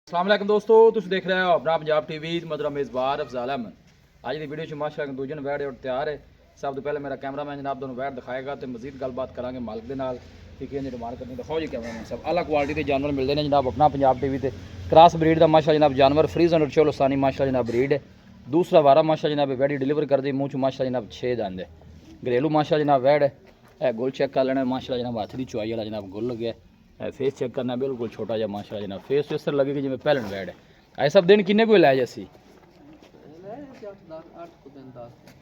अस्सलाम वालेकुम दोस्तों, तुम देख रहे हो अपना पंजाब टीवी। मदरा मेज़बान अफजाल अहमद। आज की वीडियो माशाअल्लाह दूजन वैड और तैयार है। सब तो पहले मेरा कैमरामैन जनाब दोनों वैड दिखाएगा तो मजीद गलबात करांगे मालिक के नाल कि किंज डिमांड करनी। दिखाओ जी कैमरामैन सब अलग क्वालिटी के जानवर मिलते हैं जनाब अपना पंजाब टीवी ते। क्रॉस ब्रीड का माशाअल्लाह जनाब जानवर फ्रीजन और चोलोसानी माशाअल्लाह जनाब ब्रीड है। दूसरा वारा माशाअल्लाह जनाब वैडी डिलीवर कर दी मूँह माशाअल्लाह जनाब 6 दंद है। घरेलू माशाअल्लाह जनाब वैड है। गुल चेक कर लेना माशाअल्लाह जनाब हाथ की चुआई वाला जनाब गुल लगे है। फेस चेक करना बिल्कुल छोटा जहा माशाअल्लाह जनाब फेस इस तरह लगे कि जिम्मे पहलन वैड है। ऐ सब दिन किन्ने कोई लै जैसी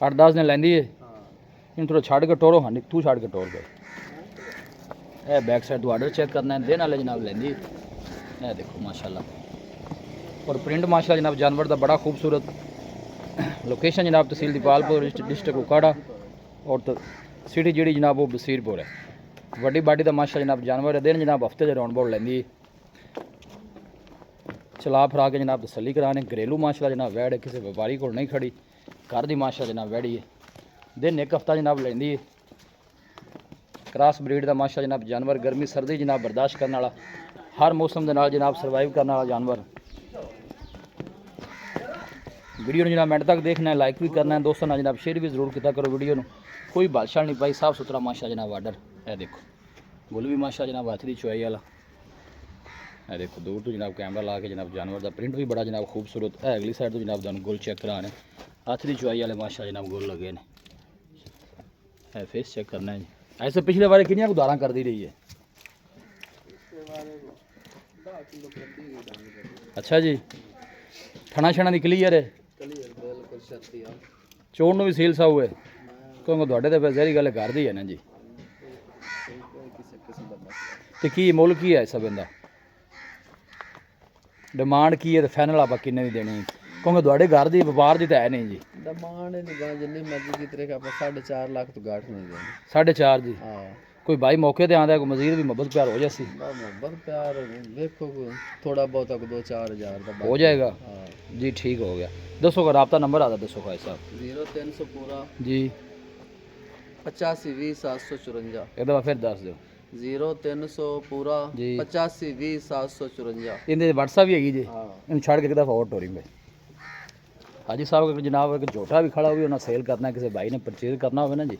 8-10 दिन लैंदी है। इन थोड़ा छड़ के टोरो हाँ तू छड़ के टोर गए। ए बैक साइड तो आर्डर चेक करना है दिन वाले जनाब लैंदी है। देखो माशाल्लाह और प्रिंट माशाल्लाह जनाब जानवर का बड़ा खूबसूरत। लोकेशन जनाब तहसील दीपालपुर डिस्ट्रिक्ट उकाड़ा और तो सिटी जी जनाब वो बसीरपुर है। वड्डी बाडी का माशा जनाब जानवर है। दिन जनाब हफ्ते राउंड बाउंड लैंदी चला फरा के जनाब तसली कराने। घरेलू माशा जनाब वैड है किसी व्यापारी को नहीं खड़ी घर की माशा जनाब वैड़ी है। दिन एक हफ्ता जनाब लैंदी है। क्रॉस ब्रीड का माशा जनाब जानवर गर्मी सर्दी जनाब बर्दाश्त करने वाला हर मौसम के नाल जनाब सर्वाइव करने वाला जानवर। वीडियो ने जनाब मिनट तक देखना है लाइक भी करना है दोस्तों ना जनाब शेयर भी जरूर किया करो वीडियो में। कोई बादशाह नहीं पाई साफ सुथरा माशा जनाब आर्डर है। देखो गुल भी माशा जनाब हाथ की चुआई वाला है। देखो दूर तो जनाब कैमरा ला के जनाब जानवर का प्रिंट भी बड़ा जनाब खूबसूरत है। अगली साइड तो जनाब तुम गुल चेक कराने हाथ की चुआई वाले माशा जनाब गुल लगे ने है। फेस चेक करना है जी। ऐसे पिछले बारे किनिया उधारा कर दी रही है। अच्छा जी थना छना की क्लीयर है चोड़ भी सील साऊ है क्योंकि थोड़े तो फिर जहरी गल घर दी है ना जी। तो की मुल की है सब इनका डिमांड की है तो फाइनल आप किन्ने दी देनी क्योंकि थोड़े घर की व्यापार की तो है नहीं जी। डिमांड जिन्नी मर्जी की तरह आप 4.5 लाख तो गाठ नहीं देनी 4.5 जी। हाँ कोई भाई मौके पर आंदा कोई मजीद भी मोहब्बत प्यार हो जासी मोहब्बत प्यार देखो थोड़ा बहुत 2-4 हज़ार का हो जाएगा। हाँ जी ठीक हो गया। दसो का रबता नंबर आता दसो भाई साहब 0300 पूरा जी 85 20 754 एक दफ़ा फिर दस दो 0300 पूरा जी 85 20 754 इनके व्हाट्सएप भी हैगी जी। हाँ इन छड़ के एक दफ़ा और टोरी भाई हाजी साहब जनाब एक झोटा भी खड़ा हुआ उन्हें सेल करना किसी भाई ने परचेज करना हो ना जी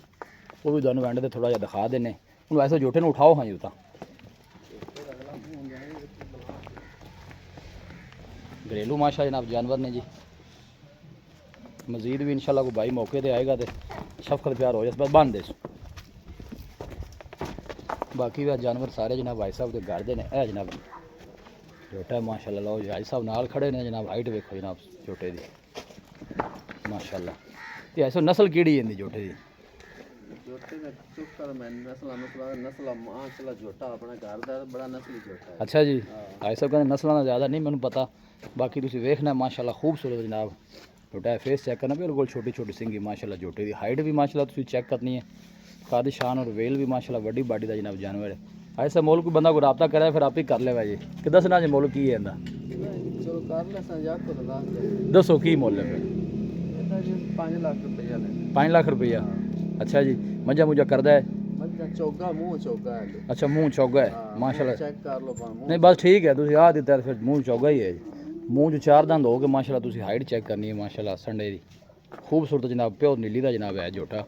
वो भी दोनों एंड से थोड़ा जहा दिखा देने हूँ। वैसे झोटे ने उठाओ हाँ जी तो घरेलू माशा जनाब जानवर ने जी। मजीद भी इंशाल्लाह कोई भाई मौके पर आएगा तो शफकत प्यार हो जाए बस बन दे। बाकी भी जानवर सारे जनाब भाई साहब के घर दे ने है जनाब झोटा माशाल्लाह लो जी भाई साहब नाल खड़े ने जनाब हाइट वेखो जनाब झोटे की माशाल्लाह। तो ऐसो नस्ल केड़ी है झोटे की अच्छा जी ऐसा कहते नस्लों का ज़्यादा नहीं मैंने पता बाकी तुम वेखना माशाल्लाह खूबसूरत जनाब झोटा है। फेस चेक करना बिल्कुल छोटी छोटी सिंगी माशाल्लाह झोटे की हाइट भी माशाल्लाह तुम चेक करनी है। कादी शान और वेल भी माशाल्लाह वड्डी बाडी का जनाब जानवर है। ऐसा मोल कोई बंदा कोई रबता करे फिर आप ही कर ले भाई जी कि दसना जी मोल की है इनका दसो की मोल है फिर 5 लाख रुपया 5 लाख रुपया। अच्छा जी मजा मुझा करदा है चौगा मुँह चौगा है। अच्छा मुँह चौगा है माशाल्लाह चेक कर लो नहीं बस ठीक है तुम आ दिता फिर मुँह चौगा ही है जी। मुँह 4 दंद हो गए माशाल्लाह तुम हाइट चेक करनी है माशाल्लाह संडे की खूबसूरत जनाब प्योर नीली का जनाब है झोटा।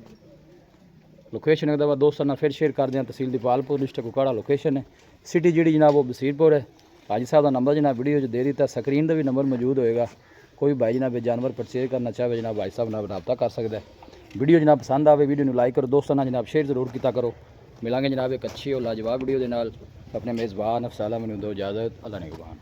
लोकेशन एक दफ़ा दोस्तों ने फिर शेयर कर दें तहसील दीपालपुर डिस्ट्रिक्ट उकाड़ा लोकेशन है। सिटी जी जनाब वो बसीरपुर है। हाजी साहब का नंबर जनाब वीडियो दे दी स्क्रीन का भी नंबर मौजूद होएगा। कोई भाई जनाब जानवर परचेज करना चाहे जनाब भाई साहब नाल रबता कर सकता है। वीडियो जनाब पसंद आए वीडियो में लाइक करो दोस्तों ना जनाब शेयर जरूर किया करो। मिलांगे जनाब एक अच्छी और लाजवाब वीडियो के नाल अपने मेज़बान अफसाला मैनू दो इजाज़त अल्लाह निगहबान।